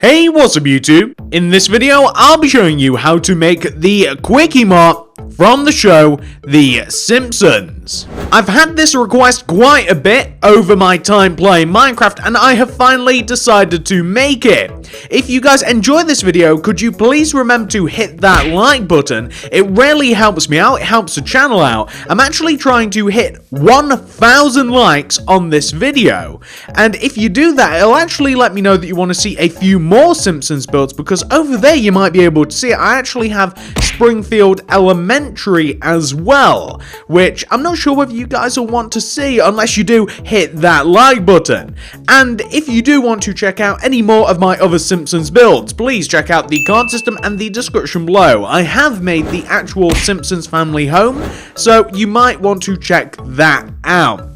Hey, what's up YouTube? In this video, I'll be showing you how to make the Kwik E Mart from the show The Simpsons. I've had this request quite a bit over my time playing Minecraft, and I have finally decided to make it. If you guys enjoy this video, could you please remember to hit that like button? It really helps me out, it helps the channel out. I'm actually trying to hit 1,000 likes on this video, and if you do that, it'll actually let me know that you want to see a few more Simpsons builds, because over there you might be able to see it. I actually have Springfield Elementary as well, which I'm not sure whether you guys will want to see. Unless you do, hit that like button. And if you do want to check out any more of my other Simpsons builds, please check out the card system and the description below. I have made the actual Simpsons family home, so you might want to check that out.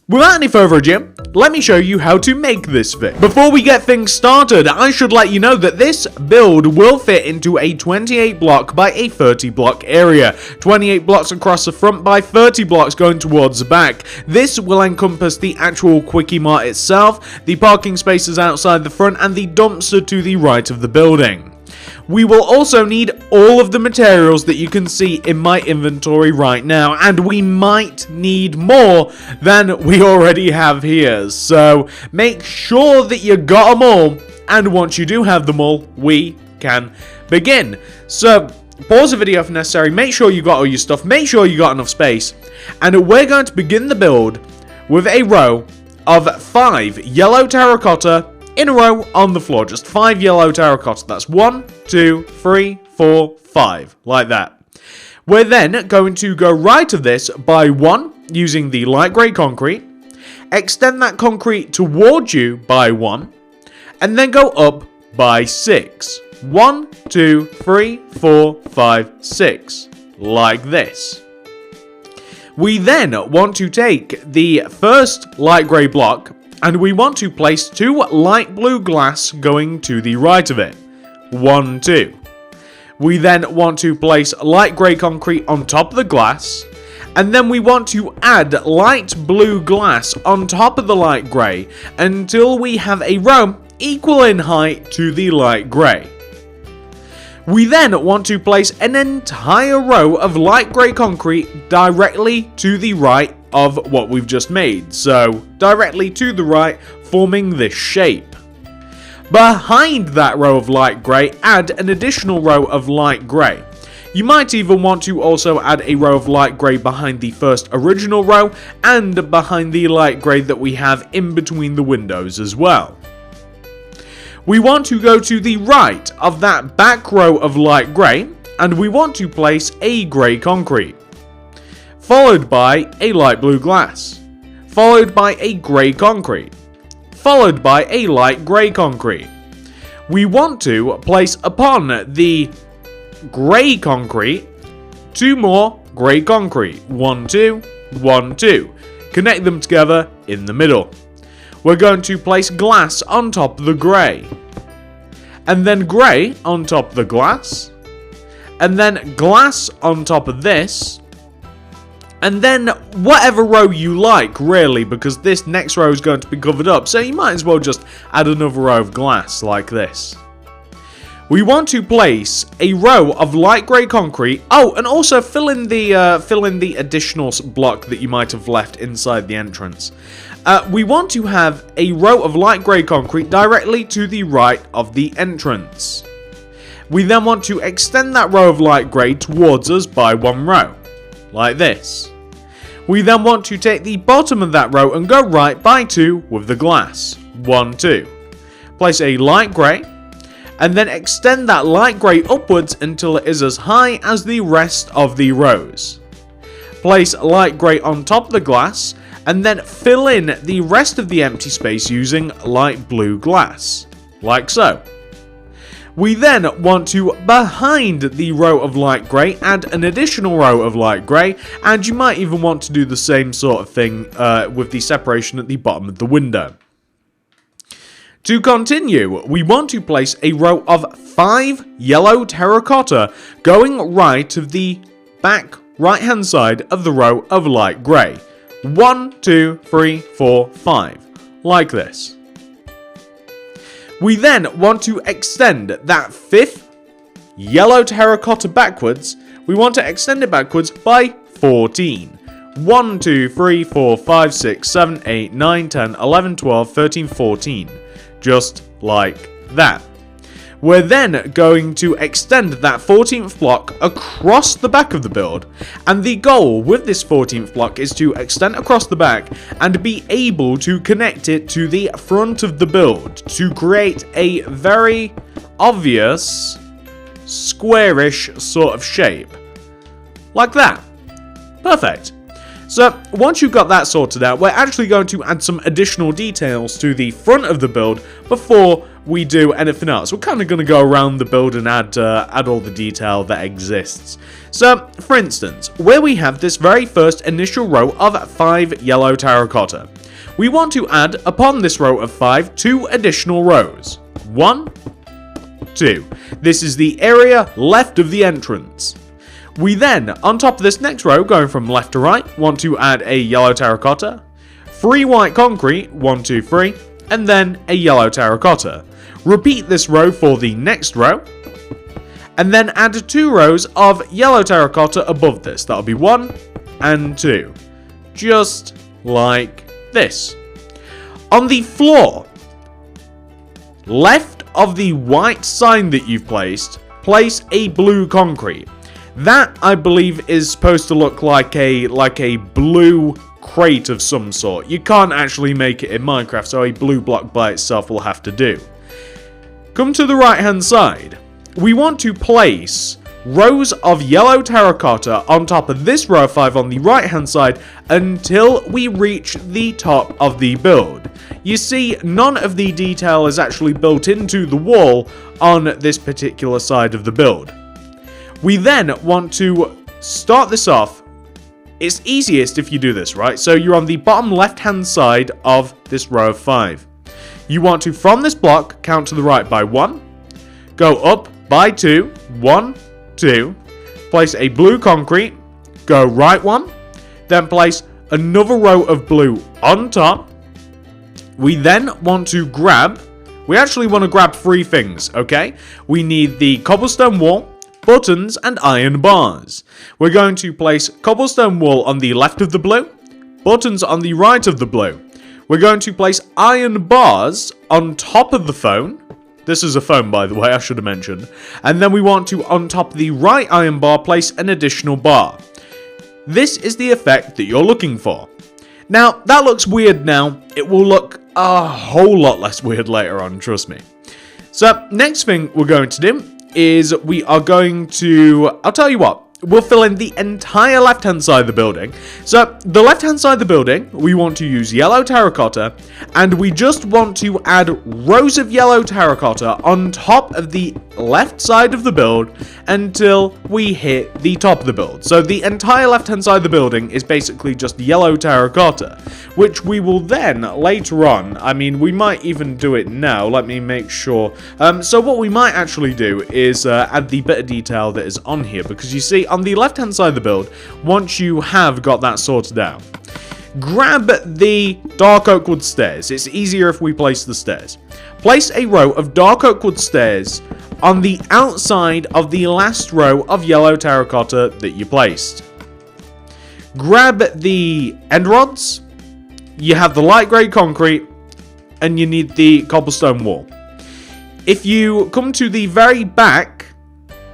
Without any further ado, let me show you how to make this thing. Before we get things started, I should let you know that this build will fit into a 28 block by a 30 block area. 28 blocks across the front by 30 blocks going towards the back. This will encompass the actual Kwik E Mart itself, the parking spaces outside the front, and the dumpster to the right of the building. We will also need all of the materials that you can see in my inventory right now, and we might need more than we already have here, so make sure that you got them all, and once you do have them all, we can begin. So pause the video if necessary, make sure you got all your stuff, make sure you got enough space, and we're going to begin the build with a row of 5 yellow terracotta in a row on the floor. Just 5 yellow terracotta. That's 1, 2, 3, 4, 5. Like that. We're then going to go right of this by 1 using the light grey concrete. Extend that concrete towards you by 1. And then go up by 6. 1, 2, 3, 4, 5, 6. Like this. We then want to take the first light grey block, and we want to place 2 light blue glass going to the right of it. 1, 2. We then want to place light grey concrete on top of the glass, and then we want to add light blue glass on top of the light grey until we have a row equal in height to the light grey. We then want to place an entire row of light grey concrete directly to the right of what we've just made, so directly to the right, forming this shape. Behind that row of light grey, add an additional row of light grey. You might even want to also add a row of light grey behind the first original row and behind the light grey that we have in between the windows as well. We want to go to the right of that back row of light grey, and we want to place a grey concrete, followed by a light blue glass, followed by a grey concrete, followed by a light grey concrete. We want to place upon the grey concrete 2 more grey concrete. 1, 2, 1, 2. Connect them together in the middle. We're going to place glass on top of the grey, and then grey on top of the glass, and then glass on top of this, and then whatever row you like, really, because this next row is going to be covered up, so you might as well just add another row of glass like this. We want to place a row of light grey concrete. Oh, and also fill in the additional block that you might have left inside the entrance. We want to have a row of light grey concrete directly to the right of the entrance. We then want to extend that row of light grey towards us by 1 row, like this. We then want to take the bottom of that row and go right by 2 with the glass. 1, 2. Place a light grey, and then extend that light grey upwards until it is as high as the rest of the rows. Place light grey on top of the glass, and then fill in the rest of the empty space using light blue glass, like so. We then want to, behind the row of light grey, add an additional row of light grey, and you might even want to do the same sort of thing with the separation at the bottom of the window. To continue, we want to place a row of 5 yellow terracotta going right of the back right hand side of the row of light grey. 1, 2, 3, 4, 5, like this. We then want to extend that 5th yellow terracotta backwards. We want to extend it backwards by 14. 1, 2, 3, 4, 5, 6, 7, 8, 9, 10, 11, 12, 13, 14. Just like that. We're then going to extend that 14th block across the back of the build, and the goal with this 14th block is to extend across the back and be able to connect it to the front of the build to create a very obvious squarish sort of shape. Like that. Perfect. So, once you've got that sorted out, we're actually going to add some additional details to the front of the build before we do anything else. We're kind of going to go around the build and add all the detail that exists. So, for instance, where we have this very first initial row of 5 yellow terracotta, we want to add, upon this row of 5, 2 additional rows. 1, 2. This is the area left of the entrance. We then, on top of this next row, going from left to right, want to add a yellow terracotta, 3 white concrete, 1, 2, 3, and then a yellow terracotta. Repeat this row for the next row, and then add 2 rows of yellow terracotta above this. That'll be 1 and 2. Just like this. On the floor, left of the white sign that you've placed, place a blue concrete. That, I believe, is supposed to look like a blue crate of some sort. You can't actually make it in Minecraft, so a blue block by itself will have to do. Come to the right-hand side. We want to place rows of yellow terracotta on top of this row of 5 on the right-hand side until we reach the top of the build. You see, none of the detail is actually built into the wall on this particular side of the build. We then want to start this off. It's easiest if you do this, right? So you're on the bottom left-hand side of this row of 5. You want to, from this block, count to the right by 1, go up by 2, 1, 2, place a blue concrete, go right 1, then place another row of blue on top. We then want to grab, we actually want to grab 3 things, okay? We need the cobblestone wall, buttons, and iron bars. We're going to place cobblestone wall on the left of the blue, buttons on the right of the blue. We're going to place iron bars on top of the phone. This is a phone, by the way, I should have mentioned. And then we want to, on top of the right iron bar, place an additional bar. This is the effect that you're looking for. Now, that looks weird now. It will look a whole lot less weird later on, trust me. So, next thing we're going to do is we are going to, I'll tell you what, we'll fill in the entire left-hand side of the building. So, the left-hand side of the building, we want to use yellow terracotta, and we just want to add rows of yellow terracotta on top of the left side of the build until we hit the top of the build. So, the entire left-hand side of the building is basically just yellow terracotta, which we will then, later on, I mean, we might even do it now, let me make sure. So, what we might actually do is add the bit of detail that is on here, because you see, on the left-hand side of the build, once you have got that sorted out, grab the dark oak wood stairs. It's easier if we place the stairs. Place a row of dark oak wood stairs on the outside of the last row of yellow terracotta that you placed. Grab the end rods. You have the light grey concrete, and you need the cobblestone wall. If you come to the very back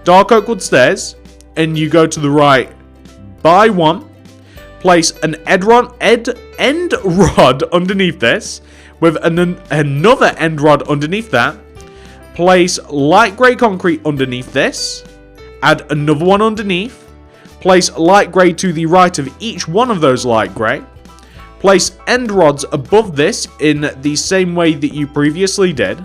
dark oak wood stairs, and you go to the right by 1, place an end rod underneath this, with another end rod underneath that, place light grey concrete underneath this, add another one underneath, place light grey to the right of each one of those light grey, place end rods above this in the same way that you previously did,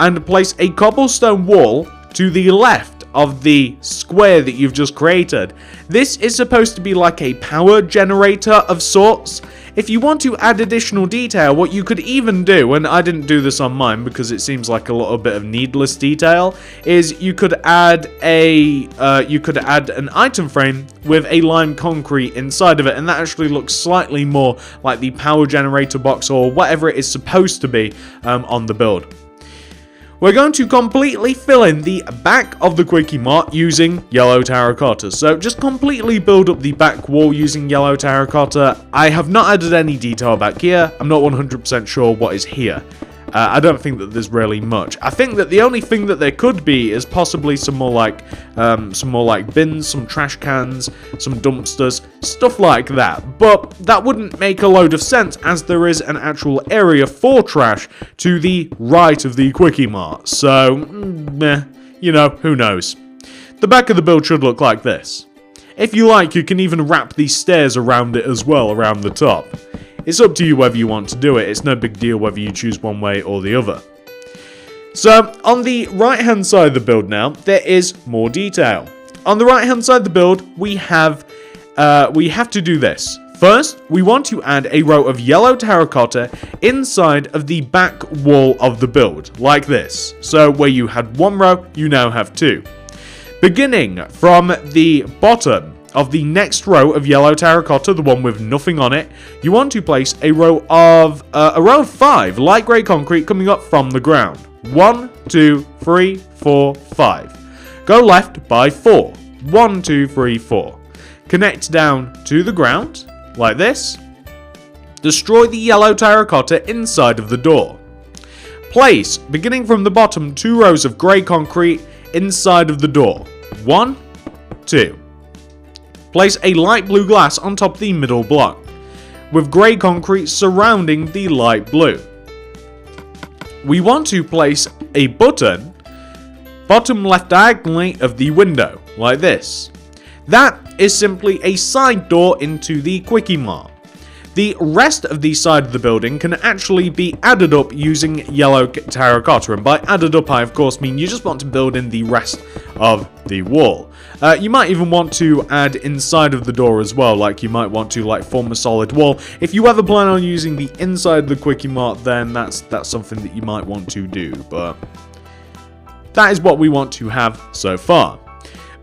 and place a cobblestone wall to the left of the square that you've just created. This is supposed to be like a power generator of sorts. If you want to add additional detail, what you could even do, and I didn't do this on mine because it seems like a little bit of needless detail, is you could add an item frame with a lime concrete inside of it, and that actually looks slightly more like the power generator box or whatever it is supposed to be on the build. we're going to completely fill in the back of the Kwik E Mart using yellow terracotta. So just completely build up the back wall using yellow terracotta. I have not added any detail back here. I'm not 100% sure what is here. I don't think that there's really much. I think that the only thing that there could be is possibly some more like bins, some trash cans, some dumpsters, stuff like that. But that wouldn't make a load of sense, as there is an actual area for trash to the right of the Kwik E Mart. So, you know, who knows. The back of the build should look like this. If you like, you can even wrap these stairs around it as well, around the top. It's up to you whether you want to do it. It's no big deal whether you choose one way or the other. So, on the right-hand side of the build now, there is more detail. On the right-hand side of the build, we have to do this. First, we want to add a row of yellow terracotta inside of the back wall of the build, like this. So, where you had one row, you now have two. Beginning from the bottom of the next row of yellow terracotta, the one with nothing on it, you want to place a row of 5 light grey concrete coming up from the ground. 1, 2, 3, 4, 5. Go left by 4. 1, 2, 3, 4. Connect down to the ground, like this. Destroy the yellow terracotta inside of the door. Place, beginning from the bottom, 2 rows of grey concrete inside of the door. 1, 2. Place a light blue glass on top of the middle block, with grey concrete surrounding the light blue. We want to place a button bottom left diagonally of the window, like this. That is simply a side door into the Kwik E Mart. The rest of the side of the building can actually be added up using yellow terracotta, and by added up I of course mean you just want to build in the rest of the wall. You might even want to add inside of the door as well, like you might want to like form a solid wall. If you ever plan on using the inside of the Kwik E Mart, then that's something that you might want to do, but that is what we want to have so far.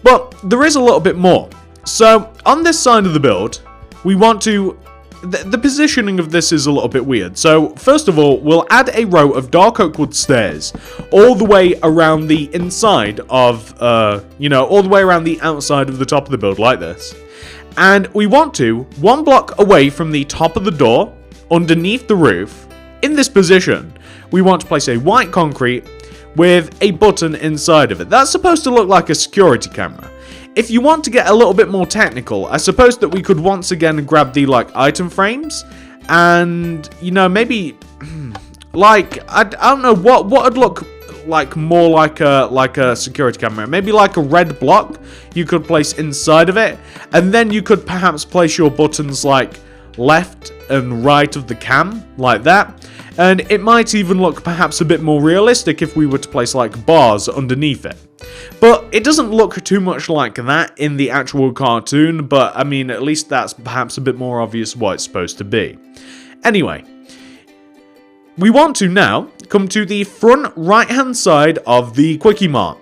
But there is a little bit more. So on this side of the build, we want to... The positioning of this is a little bit weird. So, first of all, we'll add a row of dark oak wood stairs all the way around the inside of, all the way around the outside of the top of the build, like this. And we want to, 1 block away from the top of the door, underneath the roof, in this position, we want to place a white concrete with a button inside of it. That's supposed to look like a security camera. If you want to get a little bit more technical, I suppose that we could once again grab the item frames and, maybe I don't know what would look like more like a security camera. Maybe like a red block you could place inside of it, and then you could perhaps place your buttons like left and right of the cam, like that. And it might even look perhaps a bit more realistic if we were to place like bars underneath it. But it doesn't look too much like that in the actual cartoon, but I mean, at least that's perhaps a bit more obvious what it's supposed to be. Anyway, we want to now come to the front right hand side of the Kwik E Mart.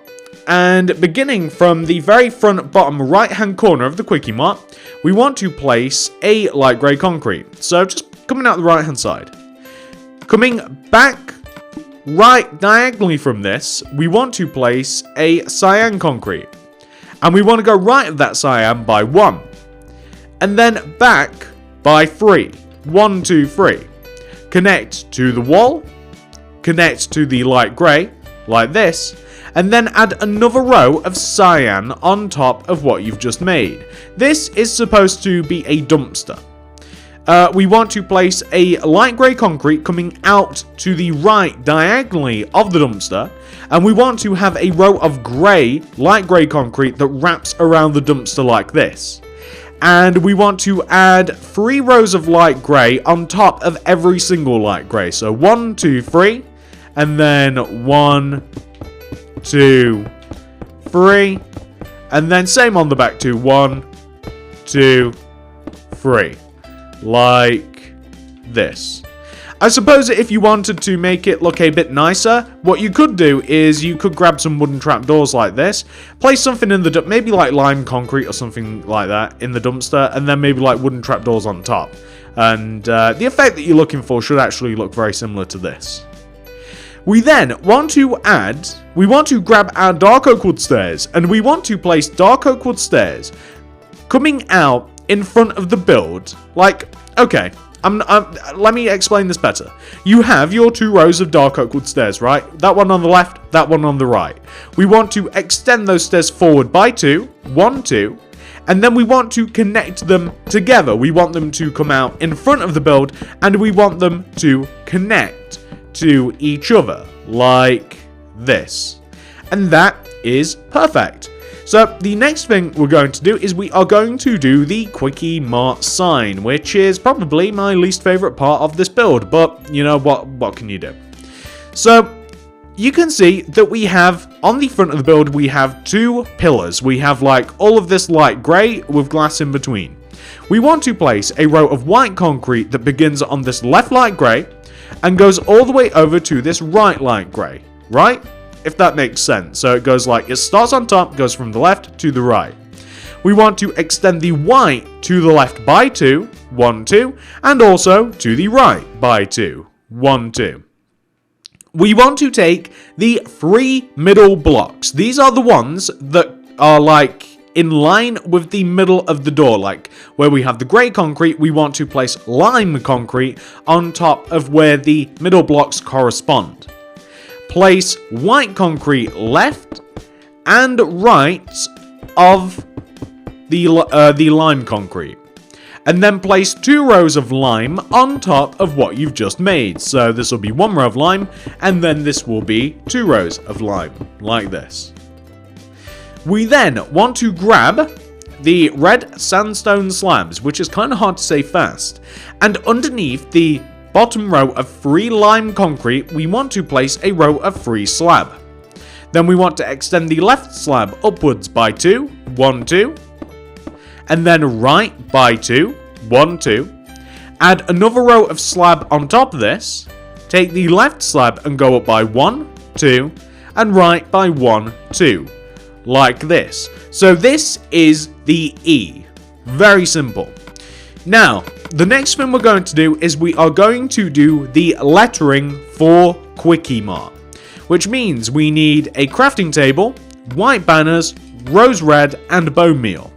And beginning from the very front bottom right hand corner of the Kwik E Mart, we want to place a light grey concrete. So just coming out the right hand side. Coming back right diagonally from this, we want to place a cyan concrete. And we want to go right of that cyan by 1. And then back by 3. 1, 2, 3. Connect to the wall. Connect to the light grey, like this. And then add another row of cyan on top of what you've just made. This is supposed to be a dumpster. We want to place a light grey concrete coming out to the right diagonally of the dumpster, and we want to have a row of light grey concrete that wraps around the dumpster like this. And we want to add 3 rows of light grey on top of every single light grey. So 1, 2, 3, and then 1, 2, 3, and then same on the back too. 1, 2, 3. Like this. I suppose if you wanted to make it look a bit nicer, what you could do is you could grab some wooden trapdoors like this, place something in the maybe like lime concrete or something like that in the dumpster, and then maybe like wooden trapdoors on top. And the effect that you're looking for should actually look very similar to this. We then want to grab our dark oak wood stairs, and we want to place dark oak wood stairs coming out in front of the build. Like, okay, let me explain this better. You have your 2 rows of dark oak wood stairs, right? That one on the left, that one on the right. We want to extend those stairs forward by 2, 1, 2, and then we want to connect them together. We want them to come out in front of the build, and we want them to connect to each other, like this. And that is perfect. So the next thing we're going to do is we are going to do the Kwik E Mart sign, which is probably my least favorite part of this build, but you know what can you do? So you can see that we have, on the front of the build, we have 2 pillars. We have like all of this light grey with glass in between. We want to place a row of white concrete that begins on this left light grey and goes all the way over to this right light grey, right? If that makes sense. So it goes like, it starts on top, goes from the left to the right. We want to extend the white to the left by 2, 1, 2, and also to the right by 2, 1, 2. We want to take the 3 middle blocks. These are the ones that are like in line with the middle of the door, like where we have the grey concrete, we want to place lime concrete on top of where the middle blocks correspond. Place white concrete left and right of the lime concrete. And then place 2 rows of lime on top of what you've just made. So this will be 1 row of lime, and then this will be 2 rows of lime, like this. We then want to grab the red sandstone slabs, which is kind of hard to say fast, and underneath the bottom row of 3 lime concrete, we want to place a row of 3 slab. Then we want to extend the left slab upwards by 2, 1, 2, and then right by 2, 1, 2. Add another row of slab on top of this, take the left slab and go up by 1, 2, and right by 1, 2. Like this. So this is the E. Very simple. Now, the next thing we're going to do is we are going to do the lettering for Kwik E Mart, which means we need a crafting table, white banners, rose red, and bone meal.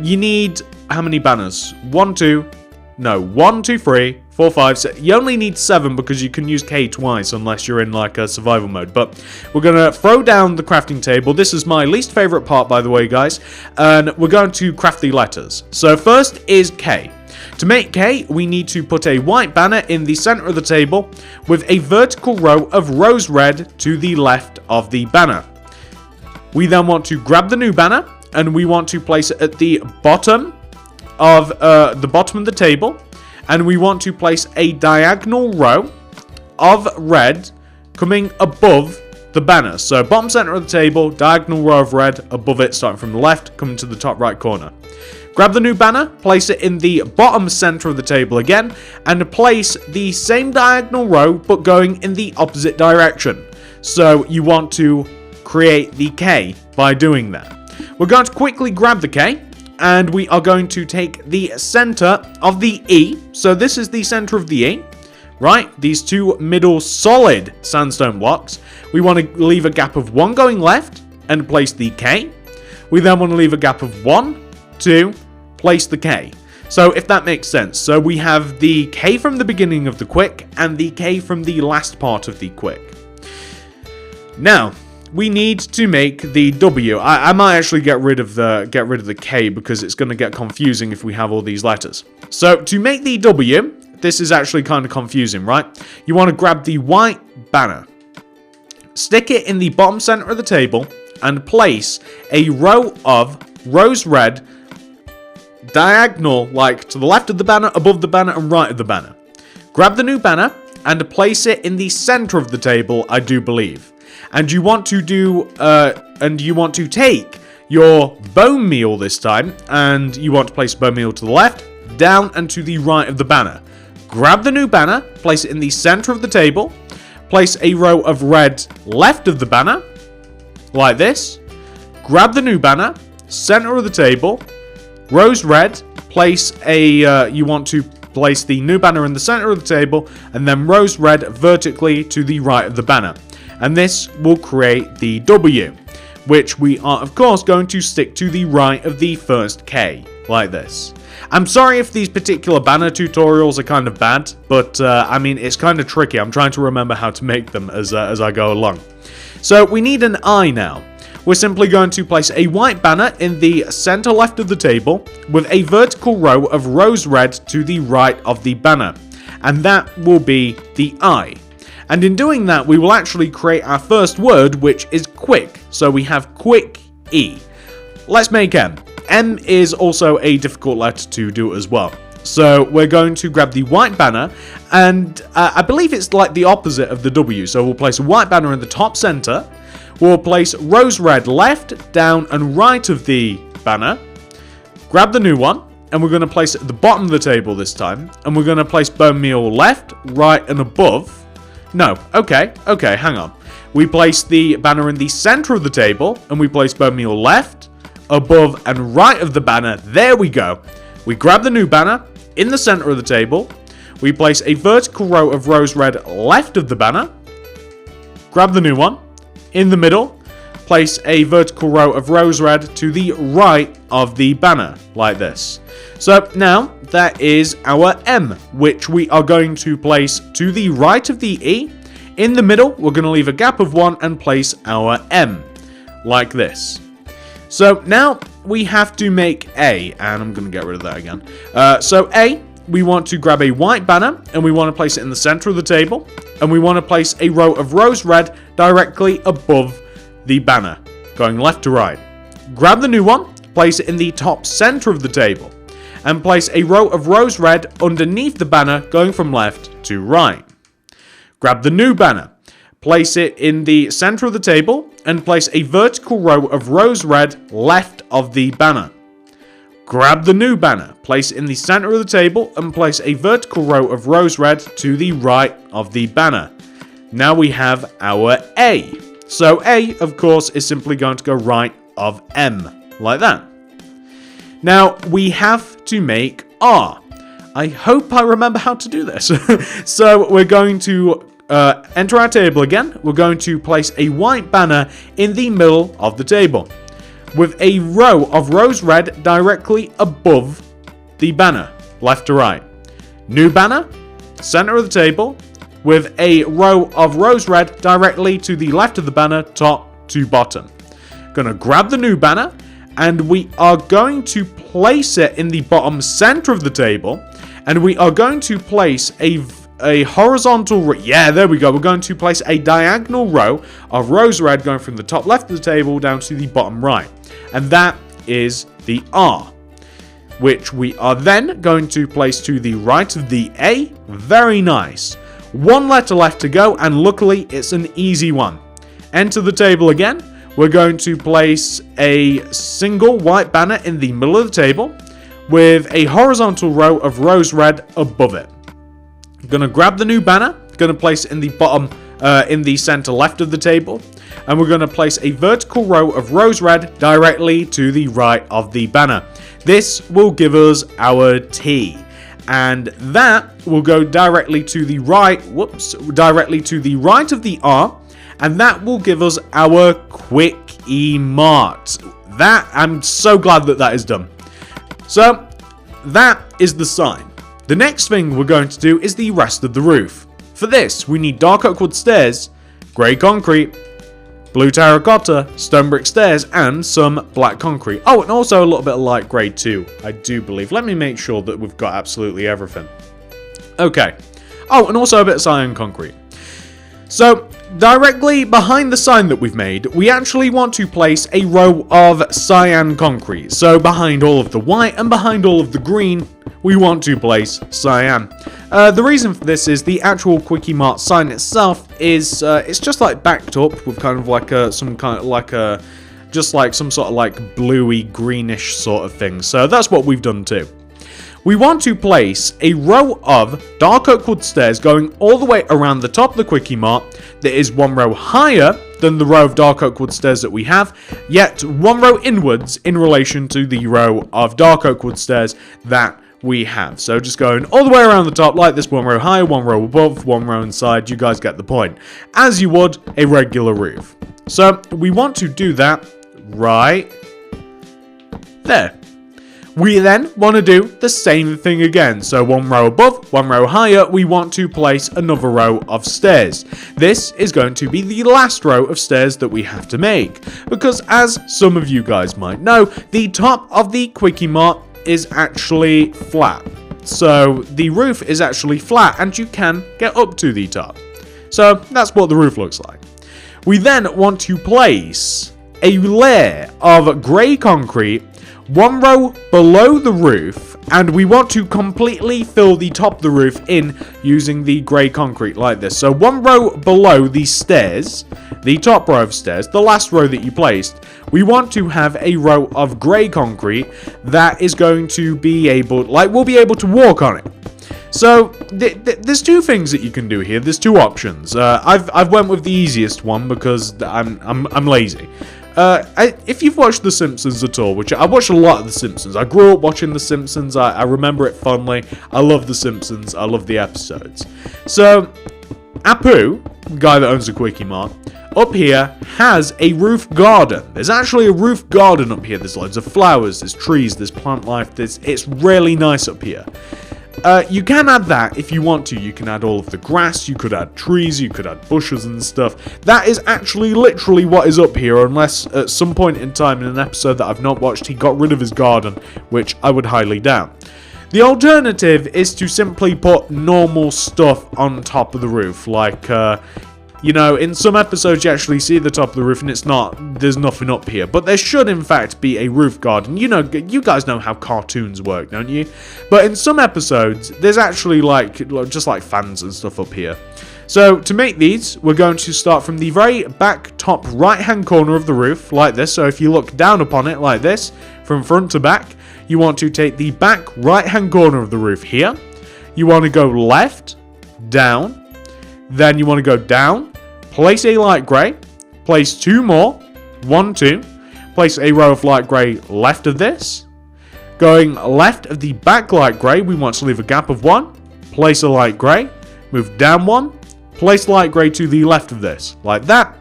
You need how many banners? 1, 2, 3, 4, 5, 6. You only need 7 because you can use K twice unless you're in like a survival mode. But we're going to throw down the crafting table. This is my least favorite part, by the way, guys. And we're going to craft the letters. So first is K. To make K, we need to put a white banner in the center of the table with a vertical row of rose red to the left of the banner. We then want to grab the new banner and we want to place it at the bottom of the table, and we want to place a diagonal row of red coming above the banner. So bottom center of the table, diagonal row of red above it, starting from the left, coming to the top right corner. Grab the new banner, place it in the bottom center of the table again, and place the same diagonal row but going in the opposite direction. So you want to create the K by doing that. We're going to quickly grab the K, and we are going to take the center of the E. So this is the center of the E, right? These 2 middle solid sandstone blocks. We want to leave a gap of 1 going left and place the K. We then want to leave a gap of 1, 2, place the K. So if that makes sense. So we have the K from the beginning of the Kwik and the K from the last part of the Kwik. Now, we need to make the W. I might actually get rid of the K because it's going to get confusing if we have all these letters. So to make the W, this is actually kind of confusing, right? You want to grab the white banner, stick it in the bottom center of the table, and place a row of rose red diagonal, like to the left of the banner, above the banner, and right of the banner. Grab the new banner and place it in the center of the table, I do believe. And you want to take your bone meal this time, and you want to place bone meal to the left, down, and to the right of the banner. Grab the new banner, place it in the center of the table, place a row of red left of the banner, like this. Grab the new banner, center of the table, rose red, place a, you want to place the new banner in the center of the table, and then rose red vertically to the right of the banner. And this will create the W, which we are of course going to stick to the right of the first K, like this. I'm sorry if these particular banner tutorials are kind of bad, but I mean, it's kind of tricky. I'm trying to remember how to make them as I go along. So we need an I now. We're simply going to place a white banner in the center left of the table with a vertical row of rose red to the right of the banner. And that will be the I. And in doing that, we will actually create our first word, which is quick. So we have Kwik E. Let's make M. M is also a difficult letter to do as well. So we're going to grab the white banner, and I believe it's like the opposite of the W. So we'll place a white banner in the top center. We'll place rose red left, down, and right of the banner. Grab the new one, and we're going to place it at the bottom of the table this time. And we're going to place bone meal left, right, and above. No, okay, hang on. We place the banner in the center of the table, and we place bone meal left, above, and right of the banner. There we go. We grab the new banner in the center of the table. We place a vertical row of rose red left of the banner. Grab the new one. In the middle, place a vertical row of rose red to the right of the banner, like this. So now that is our M, which we are going to place to the right of the E. In the middle, we're going to leave a gap of 1 and place our M, like this. So now we have to make A, and I'm going to get rid of that again. So A, we want to grab a white banner, and we want to place it in the center of the table, and we want to place a row of rose red directly above the banner, going left to right. Grab the new one, place it in the top center of the table, and place a row of rose red underneath the banner, going from left to right. Grab the new banner, place it in the center of the table, and place a vertical row of rose red left of the banner. Grab the new banner, place it in the center of the table, and place a vertical row of rose red to the right of the banner. Now we have our A. So A, of course, is simply going to go right of M, like that. Now we have to make R. I hope I remember how to do this. So we're going to enter our table again. We're going to place a white banner in the middle of the table, with a row of rose red directly above the banner, left to right. New banner, center of the table, with a row of rose red directly to the left of the banner, top to bottom. Gonna grab the new banner, and we are going to place it in the bottom center of the table, and we are going to place a horizontal, yeah, there we go. We're going to place a diagonal row of rose red going from the top left of the table down to the bottom right. And that is the R, which we are then going to place to the right of the A. Very nice. One letter left to go, and luckily it's an easy one. Enter the table again. We're going to place a single white banner in the middle of the table with a horizontal row of rose red above it. I'm going to grab the new banner, going to place it in the bottom, in the center left of the table, and we're going to place a vertical row of rose red directly to the right of the banner. This will give us our T, and that will go directly to the right, directly to the right of the R, and that will give us our Kwik E Mart. That, I'm so glad that that is done. So, that is the sign. The next thing we're going to do is the rest of the roof. For this, we need dark oak wood stairs, grey concrete, blue terracotta, stone brick stairs, and some black concrete. Oh, and also a little bit of light grey too, I do believe. Let me make sure that we've got absolutely everything. Okay. Oh, and also a bit of cyan concrete. So, directly behind the sign that we've made, we actually want to place a row of cyan concrete. So, behind all of the white and behind all of the green, we want to place cyan. The reason for this is the actual Kwik E Mart sign itself is it's just like backed up with kind of like just like some sort of like bluey greenish sort of thing. So that's what we've done too. We want to place a row of dark oak wood stairs going all the way around the top of the Kwik E Mart that is one row higher than the row of dark oak wood stairs that we have, yet one row inwards in relation to the row of dark oak wood stairs that we have. So just going all the way around the top like this, one row higher, one row above, one row inside. You guys get the point. As you would a regular roof. So we want to do that right there. We then want to do the same thing again. So one row above, one row higher, we want to place another row of stairs. This is going to be the last row of stairs that we have to make. Because as some of you guys might know, the top of the Kwik E Mart is actually flat. So the roof is actually flat and you can get up to the top. So that's what the roof looks like. We then want to place a layer of grey concrete one row below the roof, and we want to completely fill the top of the roof in using the grey concrete like this. So one row below the stairs, the top row of stairs, the last row that you placed, we want to have a row of grey concrete that is going to be able, we'll be able to walk on it. So there's two things that you can do here. There's two options. I've went with the easiest one because I'm lazy. If you've watched The Simpsons at all, which I watched a lot of The Simpsons. I grew up watching The Simpsons. I remember it fondly. I love The Simpsons. I love the episodes. So, Apu, the guy that owns the Kwik E Mart, up here has a roof garden. There's actually a roof garden up here. There's loads of flowers, there's trees, there's plant life. It's really nice up here. You can add that if you want to. You can add all of the grass, you could add trees, you could add bushes and stuff. That is actually literally what is up here, unless at some point in time in an episode that I've not watched, he got rid of his garden, which I would highly doubt. The alternative is to simply put normal stuff on top of the roof, like, you know, in some episodes you actually see the top of the roof and there's nothing up here. But there should in fact be a roof garden. You know, you guys know how cartoons work, don't you? But in some episodes, there's actually just like fans and stuff up here. So to make these, we're going to start from the very back top right hand corner of the roof, like this. So if you look down upon it like this, from front to back, you want to take the back right hand corner of the roof here. You want to go left, down, then you want to go down, place a light grey, place two more, 1, 2, place a row of light grey left of this. Going left of the back light grey, we want to leave a gap of 1, place a light grey, move down 1, place light grey to the left of this, like that.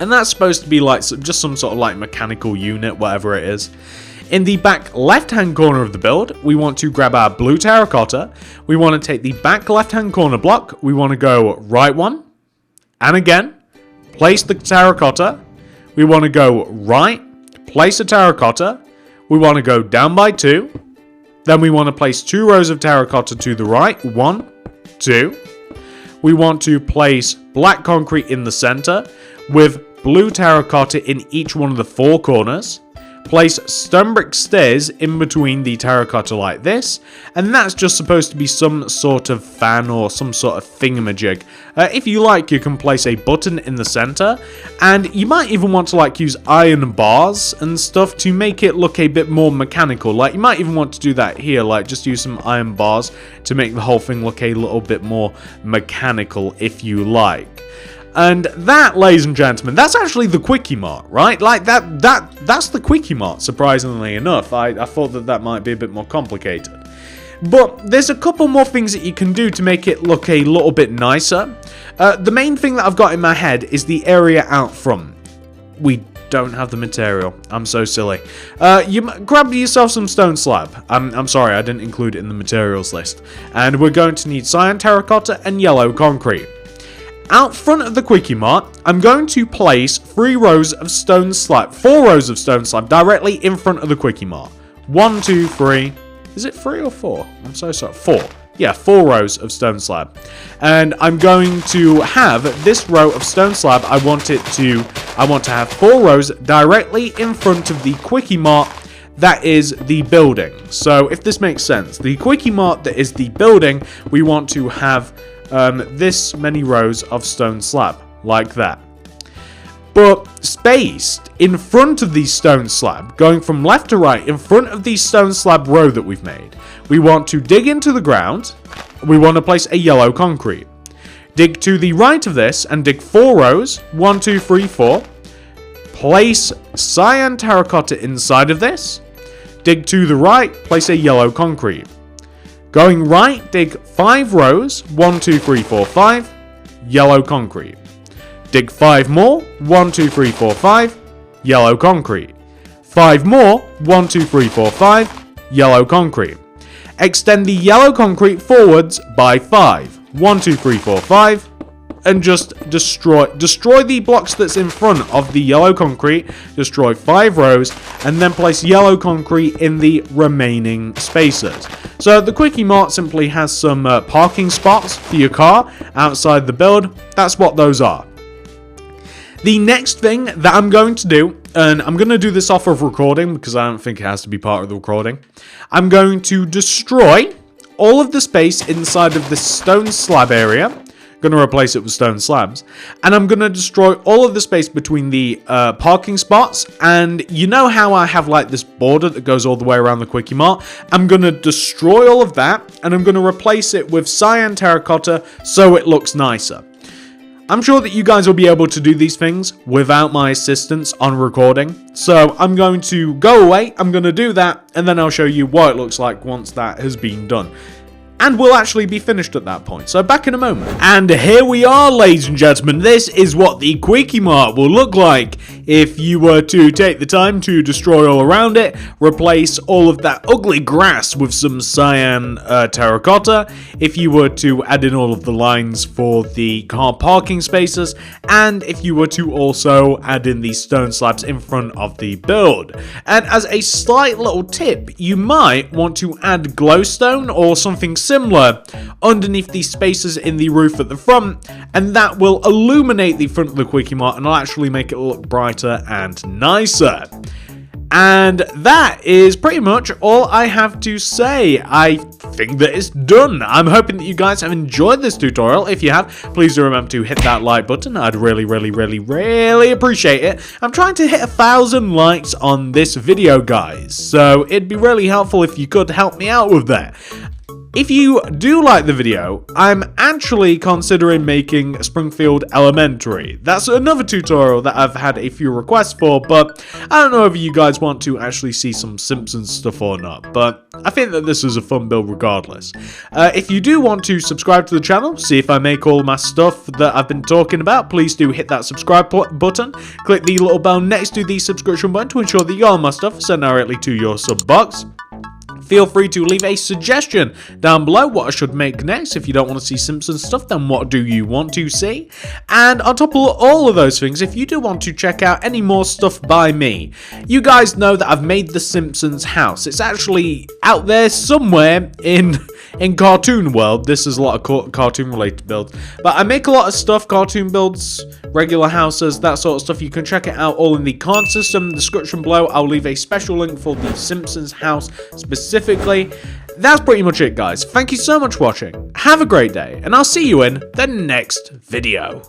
And that's supposed to be like just some sort of like mechanical unit, whatever it is. In the back left-hand corner of the build, we want to grab our blue terracotta. We want to take the back left-hand corner block. We want to go right 1. And again, place the terracotta. We want to go right, place a terracotta. We want to go down by 2. Then we want to place 2 rows of terracotta to the right. 1, 2. We want to place black concrete in the center with blue terracotta in each one of the 4 corners. Place stone brick stairs in between the terracotta like this, and that's just supposed to be some sort of fan or some sort of thingamajig. If you like, you can place a button in the center, and you might even want to use iron bars and stuff to make it look a bit more mechanical. You might even want to do that here, just use some iron bars to make the whole thing look a little bit more mechanical if you like. And that, ladies and gentlemen, that's actually the Kwik E Mart, right? That's the Kwik E Mart, surprisingly enough. I thought that might be a bit more complicated. But there's a couple more things that you can do to make it look a little bit nicer. The main thing that I've got in my head is the area out front. We don't have the material. I'm so silly. You grab yourself some stone slab. I'm sorry, I didn't include it in the materials list. And we're going to need cyan terracotta and yellow concrete. Out front of the Kwik E Mart, I'm going to place 4 rows of stone slab directly in front of the Kwik E Mart. 1, 2, 3. Is it 3 or 4? I'm so sorry. 4. Yeah, 4 rows of stone slab. And I'm going to have this row of stone slab, I want to have 4 rows directly in front of the Kwik E Mart that is the building. So if this makes sense, the Kwik E Mart that is the building, we want to have this many rows of stone slab, like that. But spaced in front of the stone slab, going from left to right, in front of the stone slab row that we've made, we want to dig into the ground. We want to place a yellow concrete. Dig to the right of this and dig 4 rows, 1, 2, 3, 4. Place cyan terracotta inside of this. Dig to the right, place a yellow concrete. Going right, dig 5 rows, 1, 2, 3, 4, 5, yellow concrete. Dig 5 more, 1, 2, 3, 4, 5, yellow concrete. 5 more, 1, 2, 3, 4, 5, yellow concrete. Extend the yellow concrete forwards by 5, 1, 2, 3, 4, 5, and just destroy the blocks that's in front of the yellow concrete, destroy 5 rows, and then place yellow concrete in the remaining spaces. So the Kwik E Mart simply has some parking spots for your car outside the build. That's what those are. The next thing that I'm going to do, and I'm going to do this off of recording because I don't think it has to be part of the recording, I'm going to destroy all of the space inside of this stone slab area. Going to replace it with stone slabs, and I'm going to destroy all of the space between the parking spots. And you know how I have like this border that goes all the way around the Kwik E Mart? I'm going to destroy all of that, and I'm going to replace it with cyan terracotta so it looks nicer. I'm sure that you guys will be able to do these things without my assistance on recording. So I'm going to go away, I'm going to do that, and then I'll show you what it looks like once that has been done. And we'll actually be finished at that point, so back in a moment. And here we are, ladies and gentlemen. This is what the Kwik E Mart will look like if you were to take the time to destroy all around it, replace all of that ugly grass with some cyan terracotta, if you were to add in all of the lines for the car parking spaces, and if you were to also add in the stone slabs in front of the build. And as a slight little tip, you might want to add glowstone or something similar underneath the spaces in the roof at the front, and that will illuminate the front of the Kwik E Mart and will actually make it look brighter and nicer. And that is pretty much all I have to say. I think that it's done. I'm hoping that you guys have enjoyed this tutorial. If you have, please do remember to hit that like button. I'd really appreciate it. I'm trying to hit 1,000 likes on this video, guys, so it'd be really helpful if you could help me out with that. If you do like the video, I'm actually considering making Springfield Elementary. That's another tutorial that I've had a few requests for, but I don't know if you guys want to actually see some Simpsons stuff or not, but I think that this is a fun build regardless. If you do want to subscribe to the channel, see if I make all my stuff that I've been talking about, please do hit that subscribe button, click the little bell next to the subscription button to ensure that all my stuff is sent directly to your sub box. Feel free to leave a suggestion down below what I should make next. If you don't want to see Simpsons stuff, then what do you want to see? And on top of all of those things, if you do want to check out any more stuff by me, you guys know that I've made the Simpsons house. It's actually out there somewhere in cartoon world. This is a lot of cartoon related builds, but I make a lot of stuff, cartoon builds, regular houses, that sort of stuff. You can check it out all in the card system description below. I'll leave a special link for the Simpsons house specifically. That's pretty much it, guys. Thank you so much for watching. Have a great day, and I'll see you in the next video.